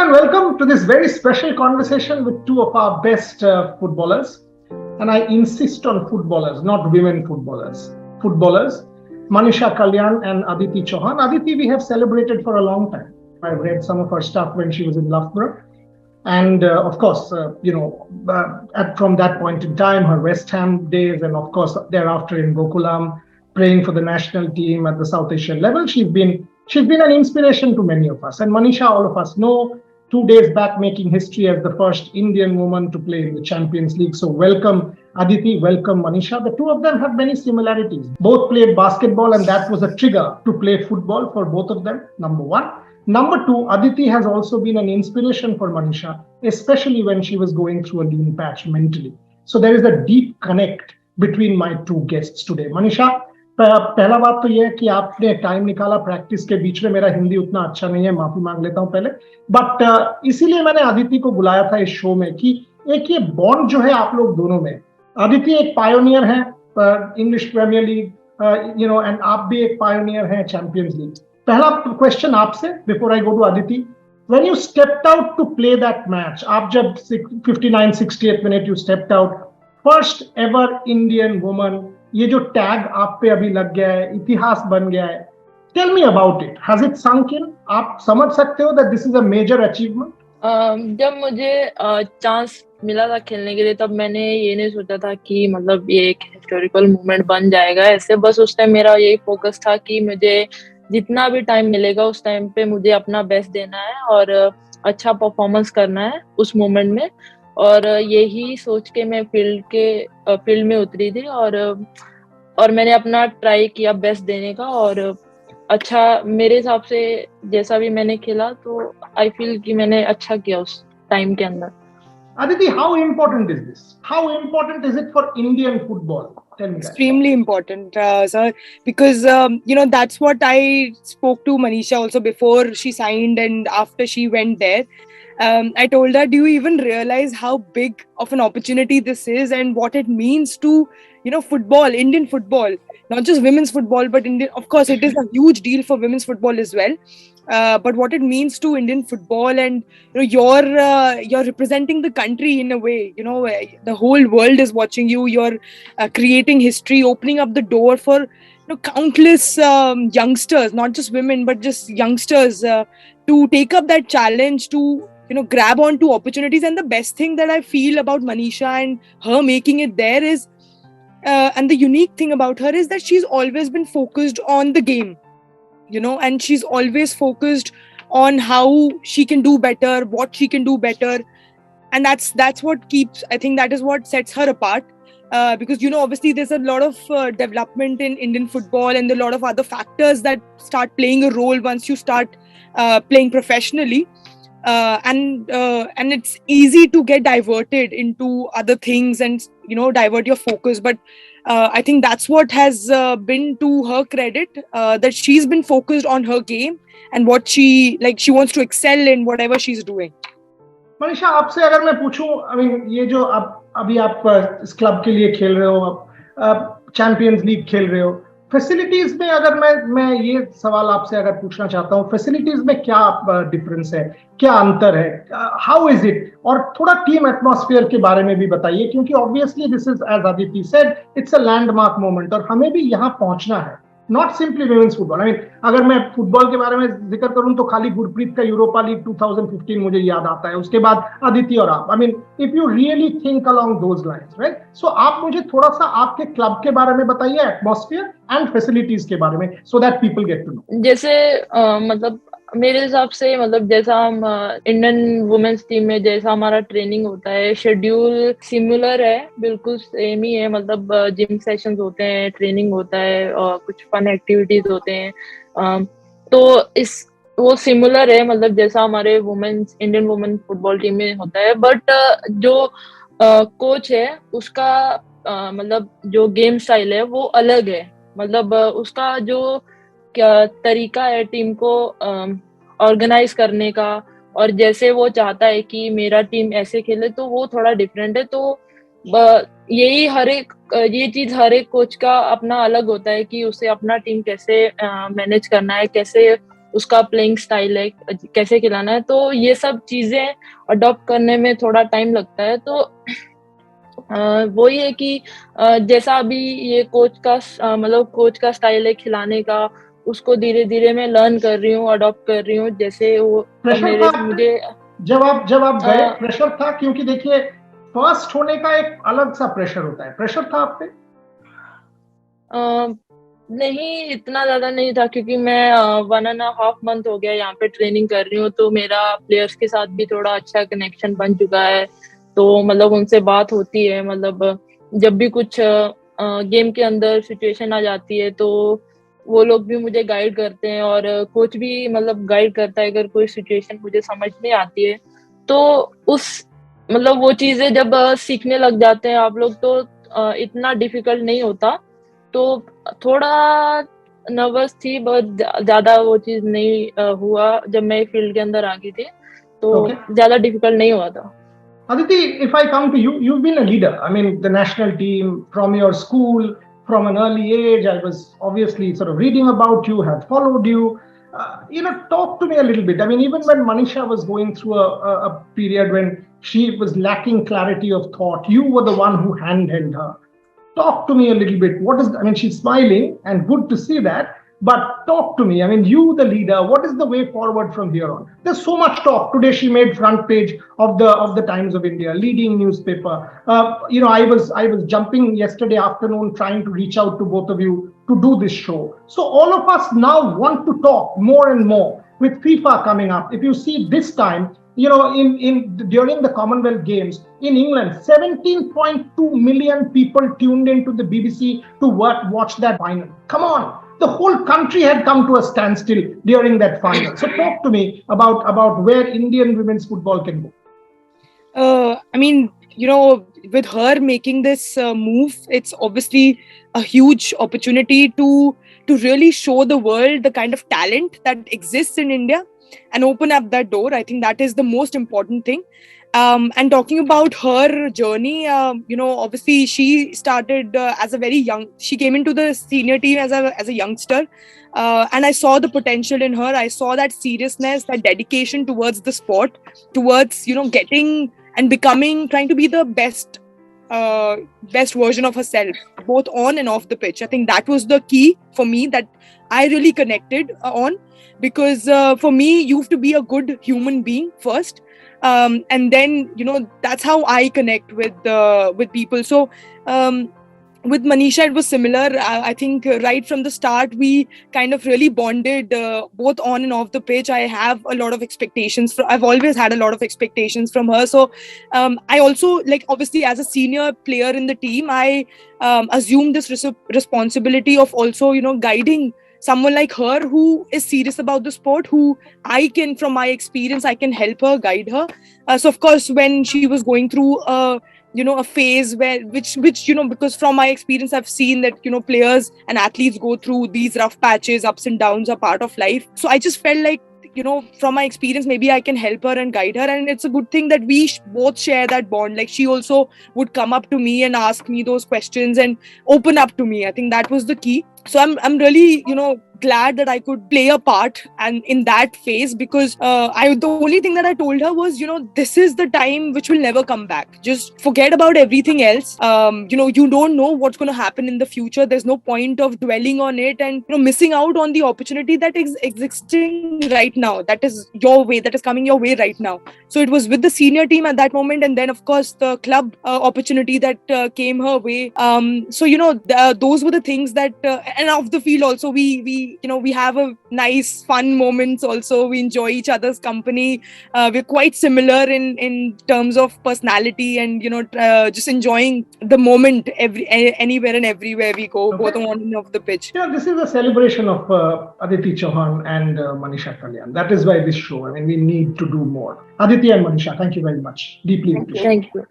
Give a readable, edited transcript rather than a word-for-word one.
and welcome to this very special conversation with two of our best footballers. And I insist on footballers, not women footballers. Footballers, Manisha Kalyan and Aditi Chauhan. Aditi, we have celebrated for a long time. I read some of her stuff when she was in Loughborough. And of course, from that point in time, her West Ham days, and of course, thereafter in Gokulam, playing for the national team at the South Asian level, she's been an inspiration to many of us. And Manisha, all of us know, 2 days back making history as the first Indian woman to play in the Champions League. So welcome Aditi, welcome Manisha. The two of them have many similarities. Both played basketball, and that was a trigger to play football for both of them, number one. Number two, Aditi has also been an inspiration for Manisha, especially when she was going through a lean patch mentally. So there is a deep connect between my two guests today. Manisha, पहला बात तो ये है कि आपने time निकाला practice के बीच में. मेरा हिंदी उतना अच्छा नहीं है, माफी मांग लेता हूं पहले. बट इसीलिए मैंने अदिति को बुलाया था इस शो में कि एक ये बॉन्ड जो है आप लोग दोनों में. अदिति एक पायोनियर है इंग्लिश प्रीमियर लीग, एंड आप भी एक पायोनियर हैं चैंपियंस लीग. पहला क्वेश्चन आपसे before I go to Aditi. When you stepped out to play that match, आप जब 59-68 minute you stepped out, first ever Indian woman, ये जो टैग आप पे अभी लग गया है, इतिहास बन गया है. Tell me about it. Has it sunk in? आप समझ सकते हो that this is a major achievement? जब मुझे चांस मिला था खेलने के लिए, तब मैंने ये नहीं सोचा था कि मतलब ये एक हिस्टोरिकल मूवमेंट बन जाएगा ऐसे. बस उस टाइम मेरा यही फोकस था कि मुझे जितना भी टाइम मिलेगा उस टाइम पे मुझे अपना बेस्ट देना है और अच्छा परफॉर्मेंस करना है उस मोमेंट में. और यही सोच के मैं फील्ड में उतरी थी और मैंने अपना ट्राई किया बेस्ट देने का. और अच्छा, मेरे हिसाब से जैसा भी मैंने खेला तो आई फील कि मैंने अच्छा किया उस टाइम के अंदर. Aditi, how important is this? How important is it for Indian football? Tell me that. Extremely important, sir, because that's what I spoke to Manisha also before she signed and after she went there. I told her, do you even realize how big of an opportunity this is and what it means to, football, Indian football, not just women's football, but Indian, of course, it is a huge deal for women's football as well. But what it means to Indian football, and you're representing the country in a way. The whole world is watching you. You're creating history, opening up the door for countless youngsters, not just women, but just youngsters to take up that challenge to grab onto opportunities. And the best thing that I feel about Manisha and her making it there is, and the unique thing about her is that she's always been focused on the game. And she's always focused on how she can do better, what she can do better. And that's what keeps, I think that is what sets her apart. Because, obviously there's a lot of development in Indian football and a lot of other factors that start playing a role once you start playing professionally. And it's easy to get diverted into other things and, divert your focus. But I think that's what has been to her credit, that she's been focused on her game and what she wants to excel in whatever she's doing. Manisha, आपसे अगर मैं पूछूं, ये जो अभी आप इस club के लिए खेल रहे हो, चैंपियंस लीग खेल रहे हो, फैसिलिटीज में अगर मैं ये सवाल आपसे अगर पूछना चाहता हूँ, फैसिलिटीज में क्या डिफरेंस है, क्या अंतर है, हाउ इज इट, और थोड़ा टीम एटमॉस्फेयर के बारे में भी बताइए, क्योंकि obviously this is, as Aditi said, it's a landmark moment और हमें भी यहाँ पहुंचना है. Not simply women's football. अगर मैं फुटबॉल के बारे में जिक्र करूं तो खाली गुरप्रीत का यूरोपा लीग 2015 मुझे याद आता है, उसके बाद अदिति और आप. If you really think along those lines, right? So आप मुझे थोड़ा सा आपके क्लब के बारे में बताइए, एटमॉस्फेयर एंड फैसिलिटीज के बारे में, so that people get to know. जैसे मेरे हिसाब से जैसा हम इंडियन वुमेन्स टीम में जैसा हमारा ट्रेनिंग होता है, शेड्यूल सिमिलर है, बिल्कुल सेम ही है. जिम सेशंस होते हैं, ट्रेनिंग होता है और कुछ फन एक्टिविटीज होते हैं. तो वो सिमिलर है, जैसा हमारे इंडियन वुमेन फुटबॉल टीम में होता है. बट जो कोच है उसका जो गेम स्टाइल है वो अलग है. उसका जो क्या तरीका है टीम को ऑर्गेनाइज करने का, और जैसे वो चाहता है कि मेरा टीम ऐसे खेले, तो वो थोड़ा डिफरेंट है. तो ये चीज हर एक कोच का अपना अलग होता है कि उसे अपना टीम कैसे मैनेज करना है, कैसे उसका प्लेइंग स्टाइल है, कैसे खिलाना है, तो ये सब चीजें अडॉप्ट करने में थोड़ा टाइम लगता है। तो वही है कि जैसा अभी ये कोच का स्टाइल है खिलाने का, उसको धीरे धीरे मैं लर्न कर रही हूँ, अडॉप्ट कर रही हूँ। जैसे वो मुझे जब आप गए प्रेशर था? क्योंकि देखिए फर्स्ट होने का एक अलग सा प्रेशर होता है, प्रेशर था आप पे? नहीं, इतना ज्यादा नहीं था, क्योंकि मैं 1.5 मंथ हो गया यहाँ पे ट्रेनिंग कर रही हूँ, तो मेरा प्लेयर्स के साथ भी थोड़ा अच्छा कनेक्शन बन चुका है। तो मतलब उनसे बात होती है, मतलब जब भी कुछ गेम के अंदर सिचुएशन आ जाती है तो वो लोग भी मुझे गाइड करते हैं, और कोच भी मतलब गाइड करता है अगर कोई सिचुएशन मुझे समझ नहीं आती है। तो उस मतलब वो चीजें जब सीखने लग जाते हैं आप लोग, तो इतना डिफिकल्ट नहीं होता। तो थोड़ा नर्वस थी, बहुत ज्यादा वो चीज नहीं हुआ जब मैं फील्ड के अंदर आ गई थी, तो ज्यादा डिफिकल्ट नहीं हुआ था। Aditi, if I come to you, you've been a leader. I mean, the national team from your school, from an early age. I was obviously sort of reading about you, had followed you. Talk to me a little bit. I mean, even when Manisha was going through a period when she was lacking clarity of thought, you were the one who handheld her. Talk to me a little bit. I mean, she's smiling and good to see that. But talk to me. I mean, you, the leader, what is the way forward from here on? There's so much talk. Today, she made front page of the Times of India, leading newspaper. I was jumping yesterday afternoon trying to reach out to both of you to do this show. So all of us now want to talk more and more. With FIFA coming up, if you see this time, during the Commonwealth Games in England, 17.2 million people tuned into the BBC to watch that final. Come on. The whole country had come to a standstill during that final. So talk to me about where Indian women's football can go. I mean, with her making this move, it's obviously a huge opportunity to really show the world the kind of talent that exists in India and open up that door. I think that is the most important thing. And talking about her journey, obviously she started as a very young. She came into the senior team as a youngster, and I saw the potential in her. I saw that seriousness, that dedication towards the sport, towards getting and becoming, trying to be the best version of herself, both on and off the pitch. I think that was the key for me that I really connected on, because for me, you have to be a good human being first. And then that's how I connect with people. So with Manisha it was similar. I think right from the start we kind of really bonded, both on and off the pitch. I have a lot of expectations I've always had a lot of expectations from her. So I also, like, obviously as a senior player in the team, I assumed this responsibility of also guiding someone like her who is serious about the sport, who I can, from my experience, I can help her, guide her. So of course, when she was going through a phase which because from my experience I've seen that players and athletes go through these rough patches, ups and downs are part of life. So I just felt like from my experience, maybe I can help her and guide her. And it's a good thing that we both share that bond. Like, she also would come up to me and ask me those questions and open up to me. I think that was the key. So I'm really glad that I could play a part and in that phase, because the only thing that I told her was this is the time which will never come back. Just forget about everything else. You don't know what's going to happen in the future. There's no point of dwelling on it and missing out on the opportunity that is existing right now, that is your way, that is coming your way right now. So it was with the senior team at that moment, and then of course the club opportunity that came her way. Those were the things that and off the field also we have a nice fun moments also. We enjoy each other's company. We're quite similar in terms of personality and just enjoying the moment anywhere and everywhere we go, both on and off the pitch. This is a celebration of Aditi Chauhan and Manisha Kalyan. That is why this show, I mean, we need to do more. Aditi and Manisha, thank you very much. Deeply appreciate. Thank you.